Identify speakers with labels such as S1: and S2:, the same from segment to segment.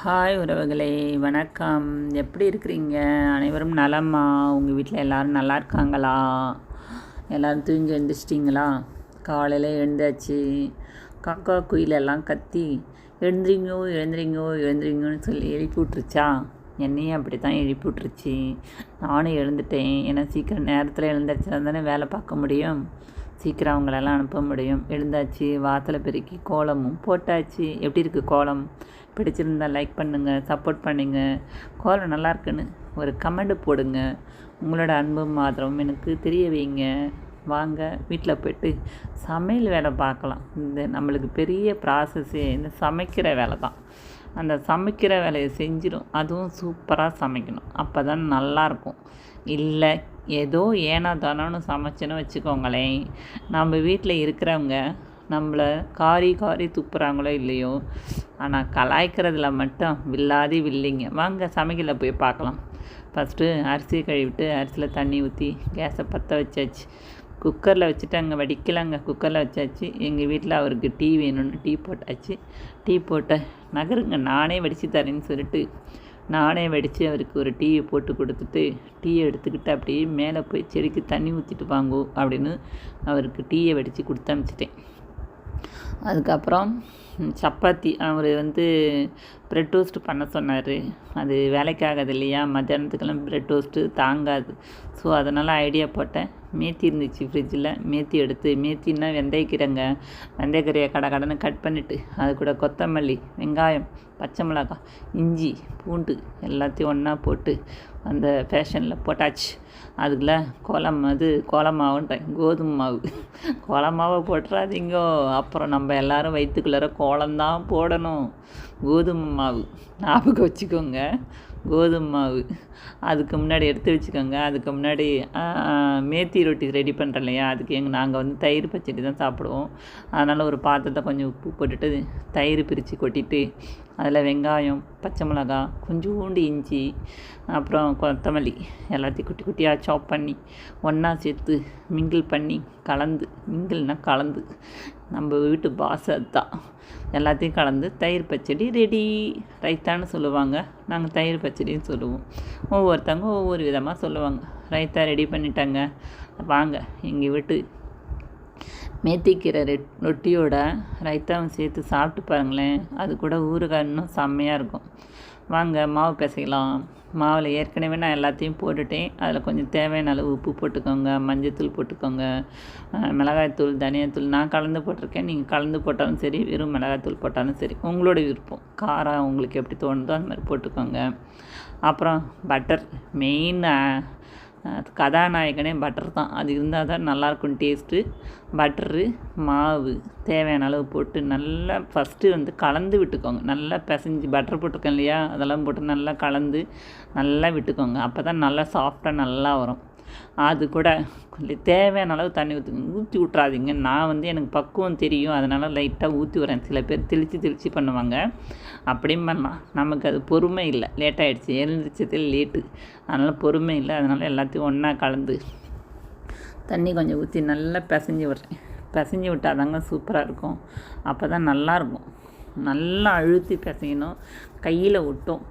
S1: Hi உறவுகளே, வணக்கம். எப்படி இருக்கிறீங்க? அனைவரும் நலமா? உங்கள் வீட்டில் எல்லோரும் நல்லா இருக்காங்களா? எல்லோரும் தூங்கி எழுந்திரிச்சிட்டிங்களா? காலையில் எழுந்தாச்சு. காக்கா குயிலெல்லாம் கத்தி எழுந்திரிங்கோ எழுந்திரிங்கோ எழுந்திரிங்கோன்னு சொல்லி எழுப்பி விட்ருச்சா? என்னையும் அப்படி தான் எழுப்பி விட்ருச்சு. நானும் எழுந்துட்டேன். ஏன்னா சீக்கிரம் நேரத்தில் எழுந்திரிச்சா தானே வேலை பார்க்க முடியும், சீக்கிரம் அவங்களெல்லாம் அனுப்ப முடியும். எழுந்தாச்சு, வாசலை பெருக்கி கோலமும் போட்டாச்சு. எப்படி இருக்குது கோலம்? பிடிச்சிருந்தால் லைக் பண்ணுங்கள், சப்போர்ட் பண்ணுங்க. கோலம் நல்லா இருக்குன்னு ஒரு கமெண்ட் போடுங்க. உங்களோட அன்பும் ஆதரவும் எனக்கு தெரிய வைங்க. வாங்க வீட்டில் போய்ட்டு சமையல் வேலை பார்க்கலாம். இந்த நம்மளுக்கு பெரிய ப்ராசஸ்ஸே இந்த சமைக்கிற வேலை தான். அந்த சமைக்கிற வேலையை செஞ்சிடும். அதுவும் சூப்பராக சமைக்கணும், அப்போ தான் நல்லாயிருக்கும். இல்லை ஏதோ ஏனோ தானோன்னு சமைச்சோன்னு வச்சுக்கோங்களேன், நம்ம வீட்டில் இருக்கிறவங்க நம்மளை காரி காரி துப்புறாங்களோ இல்லையோ, ஆனால் கலாய்க்கிறதுல மட்டும் வில்லாதி வில்லிங்க. வாங்க சமைக்கல போய் பார்க்கலாம். ஃபஸ்ட்டு அரிசி கழுவிட்டு அரிசியில் தண்ணி ஊற்றி கேஸை பற்ற வச்சாச்சு. குக்கரில் வச்சுட்டு அங்கே வடிக்கலாங்க. குக்கரில் வச்சாச்சு. எங்கள் வீட்டில் அவருக்கு டீ வேணும்னு டீ போட்டாச்சு. டீ போட்ட நகருங்க, நானே வடித்து தரேன்னு சொல்லிட்டு நானே வடித்து அவருக்கு ஒரு டீயை போட்டு கொடுத்துட்டு டீயை எடுத்துக்கிட்டு அப்படியே மேலே போய் செடிக்கு தண்ணி ஊற்றிட்டு வாங்கோ அப்படின்னு அவருக்கு டீயை வடித்து கொடுத்து அனுப்பிச்சிட்டேன். அதுக்கப்புறம் சப்பாத்தி அவர் ப்ரெட் டோஸ்ட்டு பண்ண சொன்னார். அது வேலைக்காகாது இல்லையா, மத்தியானத்துக்கெல்லாம் ப்ரெட் டோஸ்ட்டு தாங்காது. ஸோ அதனால் ஐடியா போட்டேன். மேத்தி இருந்துச்சு ஃப்ரிட்ஜில். மேத்தி எடுத்து, மேத்தின்னா வெந்தயக்கீரைங்க, வெந்தயக்கீரையை கடன்னு கட் பண்ணிவிட்டு அது கூட கொத்தமல்லி, வெங்காயம், பச்சை மிளகாய், இஞ்சி, பூண்டு எல்லாத்தையும் ஒன்றா போட்டு அந்த ஃபேஷனில் போட்டாச்சு. அதுக்குள்ளே கோலமாவுன்றேன், கோதுமை மாவு. கோலமாவை போட்டுறாதீங்கோ, அப்புறம் நம்ம எல்லோரும் வயிற்றுக்குள்ளார கோலம்தான் போடணும். கோதுமை மாவு ஞாபகம் வச்சுக்கோங்க, கோதுமை மாவு. அதுக்கு முன்னாடி எடுத்து வச்சுக்கோங்க. அதுக்கு முன்னாடி மேத்தி ரொட்டி ரெடி பண்ணுறோம் இல்லையா, அதுக்கு நாங்கள் தயிர் பச்சடி தான் சாப்பிடுவோம். அதனால் ஒரு பாத்திரத்தை கொஞ்சம் உப்பு போட்டுட்டு தயிர் பிரித்து கொட்டிட்டு அதில் வெங்காயம், பச்சை மிளகாய், கொஞ்சோண்டு இஞ்சி, அப்புறம் கொத்தமல்லி எல்லாத்தையும் குட்டி குட்டியாக சாப் பண்ணி ஒன்றா சேர்த்து மிங்கிள் பண்ணி கலந்து நம்ம வீட்டு பாஸ் அதுதான். எல்லாத்தையும் கலந்து தயிர் பச்சடி ரெடி. ரைத்தான்னு சொல்லுவாங்க, நாங்கள் தயிர் பச்சடின்னு சொல்லுவோம். ஒவ்வொருத்தவங்க ஒவ்வொரு விதமாக சொல்லுவாங்க. ரைத்தா ரெடி பண்ணிட்டாங்க. வாங்க எங்கள் வீட்டு மேத்திக்கீரை ரொட்டியோட ரைத்தாவும் சேர்த்து சாப்பிட்டு பாருங்களேன். அது கூட ஊறுகாய் இன்னும் செம்மையாக இருக்கும். வாங்க மாவு பிசைக்கலாம். மாவில் ஏற்கனவே நான் எல்லாத்தையும் போட்டுட்டேன். அதில் கொஞ்சம் தேவையான அளவு உப்பு போட்டுக்கோங்க, மஞ்சத்தூள் போட்டுக்கோங்க, மிளகாய்த்தூள், தனியாத்தூள் நான் கலந்து போட்டிருக்கேன். நீங்கள் கலந்து போட்டாலும் சரி, வெறும் மிளகாய்த்தூள் போட்டாலும் சரி, உங்களோட விருப்பம். காரம் உங்களுக்கு எப்படி தோணுதோ அந்த மாதிரி போட்டுக்கோங்க. அப்புறம் பட்டர், மெயின் கதாநாயகனே பட்டர் தான். அது இருந்தால் தான் நல்லாயிருக்கும் டேஸ்ட்டு. பட்டரு, மாவு தேவையான அளவு போட்டு நல்லா ஃபஸ்ட்டு கலந்து விட்டுக்கோங்க. நல்லா பிசைஞ்சு பட்டர் போட்டிருக்கேன் இல்லையா, அதெல்லாம் போட்டு நல்லா கலந்து நல்லா விட்டுக்கோங்க. அப்போ தான் நல்லா சாஃப்டாக நல்லா வரும். அது கூட கொஞ்சம் தேவையான அளவு தண்ணி ஊற்றி விட்றாதீங்க. நான் எனக்கு பக்குவம் தெரியும், அதனால் லைட்டாக ஊற்றி வரேன். சில பேர் தெளித்து பண்ணுவாங்க, அப்படியும் பண்ணலாம். நமக்கு அது பொறுமை இல்லை, லேட்டாகிடுச்சு, எழுந்திரிச்சதில் லேட்டு, அதனால் பொறுமை இல்லை. அதனால் எல்லாத்தையும் ஒன்றா கலந்து தண்ணி கொஞ்சம் ஊற்றி நல்லா பிசைஞ்சு விட்றேன். பிசைஞ்சு விட்டால் தாங்க சூப்பராக இருக்கும். அப்போ தான் நல்லாயிருக்கும். நல்லா அழுத்தி பிசையணும், கையில் ஒட்டும்.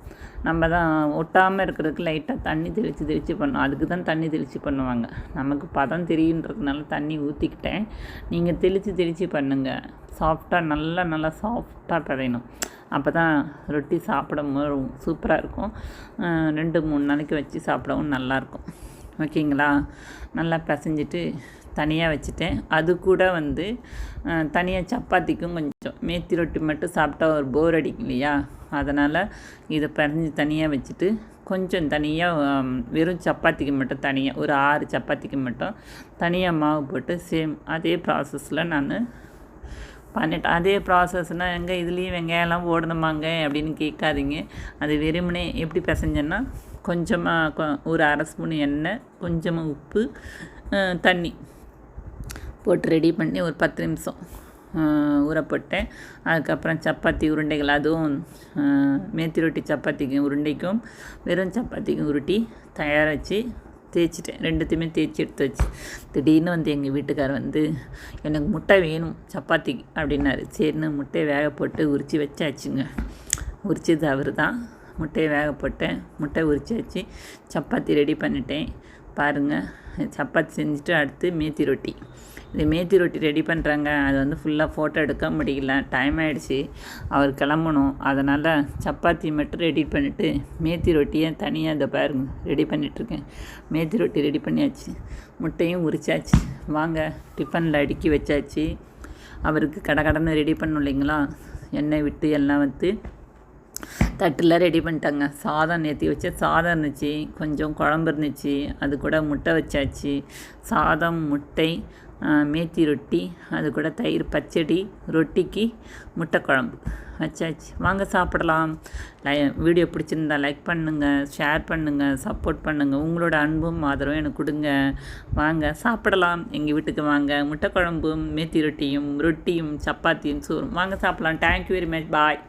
S1: நம்ம தான் ஒட்டாமல் இருக்கிறதுக்கு லைட்டாக தண்ணி தெளித்து பண்ணணும். அதுக்கு தான் தண்ணி தெளித்து பண்ணுவாங்க. நமக்கு பதம் தெரியுன்றதுனால தண்ணி ஊற்றிக்கிட்டேன். நீங்கள் தெளித்து பண்ணுங்கள். சாஃப்டாக நல்லா சாஃப்டாக பிதையணும். அப்போ தான் ரொட்டி சாப்பிடும்போது சூப்பராக இருக்கும். 2-3 நாளைக்கு வச்சு சாப்பிடவும் நல்லாயிருக்கும். ஓகேங்களா? நல்லா பிசைஞ்சிட்டு தனியாக வச்சுட்டேன். அது கூட தனியாக சப்பாத்திக்கும் கொஞ்சம் மேத்தி ரொட்டி மட்டும் சாப்பிட்டா ஒரு போர் அடிக்கும் இல்லையா, அதனால் இதை பிசைஞ்சு தனியாக வச்சுட்டு கொஞ்சம் தனியாக வெறும் சப்பாத்திக்கு மட்டும் தனியாக ஒரு 6 சப்பாத்திக்கு மட்டும் தனியாக மாவு போட்டு சேம் அதே ப்ராசஸில் நான் பண்ணிட்டேன். அதே ப்ராசஸ்னால் எங்கே இதுலேயும் வெங்காயம்லாம் போடணுமாங்க அப்படின்னு கேட்காதீங்க. அது வெறுமனே எப்படி பிசைஞ்சேன்னா, கொஞ்சமாக ஒரு 1/2 ஸ்பூன் எண்ணெய், கொஞ்சமாக உப்பு, தண்ணி போட்டு ரெடி பண்ணி ஒரு 10 நிமிஷம் ஊற போட்டேன். அதுக்கப்புறம் சப்பாத்தி உருண்டைகள், அதுவும் மேத்தி ரொட்டி சப்பாத்திக்கும் உருண்டைக்கும் வெறும் சப்பாத்திக்கும் உருட்டி தயாரித்து தேய்ச்சிட்டேன். 2த்தையுமே தேய்ச்சி எடுத்து வச்சு திடீர்னு எங்கள் வீட்டுக்கார் எனக்கு முட்டை வேணும் சப்பாத்திக்கு அப்படின்னாரு. சரின்னு முட்டையை வேக போட்டு உரித்து வச்சாச்சுங்க. உரிச்சது அவர் தான். முட்டையை வேக போட்டேன், முட்டை உரிச்சாச்சு. சப்பாத்தி ரெடி பண்ணிட்டேன் பாருங்கள். சப்பாத்தி செஞ்சுட்டு அடுத்து மேத்தி ரொட்டி. இது மேத்தி ரொட்டி ரெடி பண்ணுறாங்க. அது வந்து ஃபுல்லாக ஃபோட்டோ எடுக்க முடியல, டைம் ஆகிடுச்சி, அவர் கிளம்பணும். அதனால் சப்பாத்தி மட்டும் ரெடி பண்ணிவிட்டு மேத்தி ரொட்டியை தனியாக இதை பாருங்க ரெடி பண்ணிகிட்ருக்கேன். மேத்தி ரொட்டி ரெடி பண்ணியாச்சு, முட்டையும் உரிச்சாச்சு. வாங்க டிஃபனில் அடுக்கி வச்சாச்சு. அவருக்கு கடன்னு ரெடி பண்ணும் இல்லைங்களா, எண்ணெய் விட்டு எல்லாம் வந்து தட்டில் ரெடி பண்ணிட்டாங்க. சாதம் நேற்று வச்ச சாதம் இருந்துச்சு, கொஞ்சம் குழம்பு இருந்துச்சு, அது கூட முட்டை வச்சாச்சு. சாதம், முட்டை, மேத்தி ரொட்டி, அது கூட தயிர் பச்சடி, ரொட்டிக்கு முட்டை குழம்பு வச்சாச்சு. வாங்க சாப்பிடலாம். வீடியோ பிடிச்சிருந்தா லைக் பண்ணுங்கள், ஷேர் பண்ணுங்கள், சப்போர்ட் பண்ணுங்கள். உங்களோட அன்பும் ஆதரவும் எனக்கு கொடுங்க. வாங்க சாப்பிடலாம். எங்கள் வீட்டுக்கு வாங்க. முட்டை குழம்பும் மேத்தி ரொட்டியும் சப்பாத்தியும் சோறும். வாங்க சாப்பிடலாம். Thank you very much. பாய்.